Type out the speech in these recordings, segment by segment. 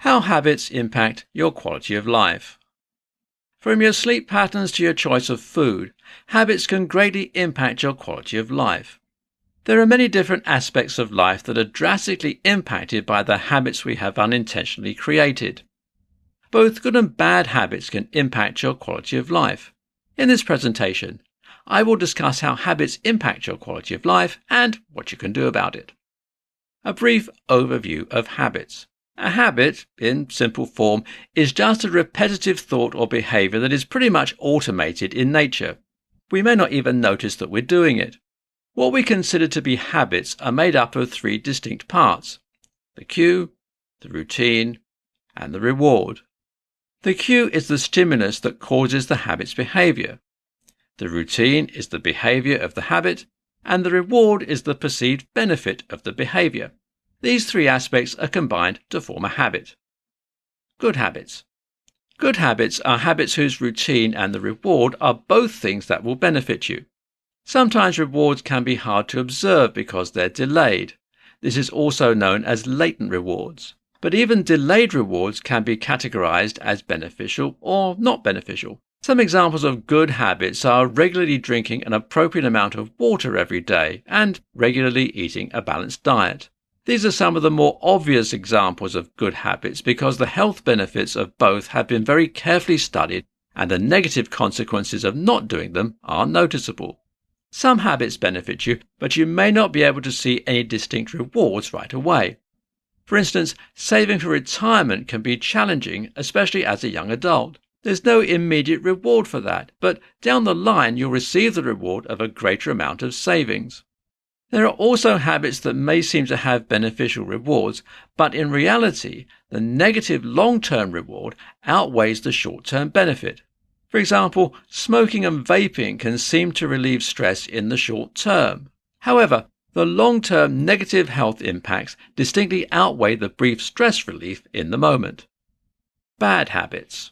How habits impact your quality of life. From your sleep patterns to your choice of food, habits can greatly impact your quality of life. There are many different aspects of life that are drastically impacted by the habits we have unintentionally created. Both good and bad habits can impact your quality of life. In this presentation, I will discuss how habits impact your quality of life and what you can do about it. A brief overview of habits. A habit, in simple form, is just a repetitive thought or behavior that is pretty much automated in nature. We may not even notice that we're doing it. What we consider to be habits are made up of three distinct parts: the cue, the routine, and the reward. The cue is the stimulus that causes the habit's behavior. The routine is the behavior of the habit, and the reward is the perceived benefit of the behavior. These three aspects are combined to form a habit. Good habits. Good habits are habits whose routine and the reward are both things that will benefit you. Sometimes rewards can be hard to observe because they're delayed. This is also known as latent rewards. But even delayed rewards can be categorized as beneficial or not beneficial. Some examples of good habits are regularly drinking an appropriate amount of water every day and regularly eating a balanced diet. These are some of the more obvious examples of good habits because the health benefits of both have been very carefully studied and the negative consequences of not doing them are noticeable. Some habits benefit you, but you may not be able to see any distinct rewards right away. For instance, saving for retirement can be challenging, especially as a young adult. There's no immediate reward for that, but down the line you'll receive the reward of a greater amount of savings. There are also habits that may seem to have beneficial rewards, but in reality, the negative long-term reward outweighs the short-term benefit. For example, smoking and vaping can seem to relieve stress in the short term. However, the long-term negative health impacts distinctly outweigh the brief stress relief in the moment. Bad habits.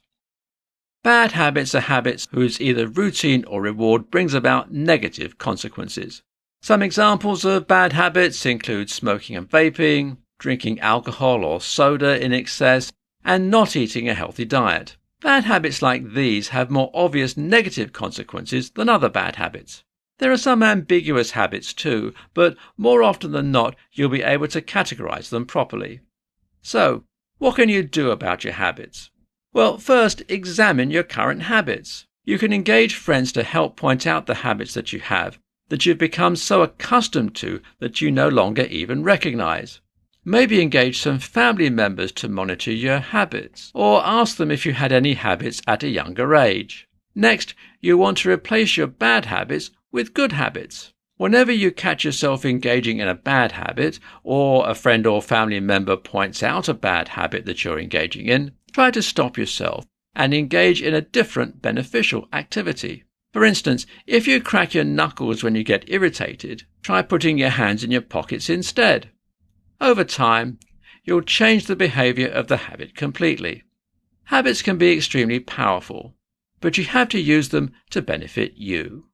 Bad habits are habits whose either routine or reward brings about negative consequences. Some examples of bad habits include smoking and vaping, drinking alcohol or soda in excess, and not eating a healthy diet. Bad habits like these have more obvious negative consequences than other bad habits. There are some ambiguous habits too, but more often than not you'll be able to categorize them properly. So, what can you do about your habits? Well, first, examine your current habits. You can engage friends to help point out the habits that you have, that you've become so accustomed to that you no longer even recognize. Maybe engage some family members to monitor your habits, or ask them if you had any habits at a younger age. Next, you want to replace your bad habits with good habits. Whenever you catch yourself engaging in a bad habit, or a friend or family member points out a bad habit that you're engaging in, try to stop yourself and engage in a different beneficial activity. For instance, if you crack your knuckles when you get irritated, try putting your hands in your pockets instead. Over time, you'll change the behavior of the habit completely. Habits can be extremely powerful, but you have to use them to benefit you.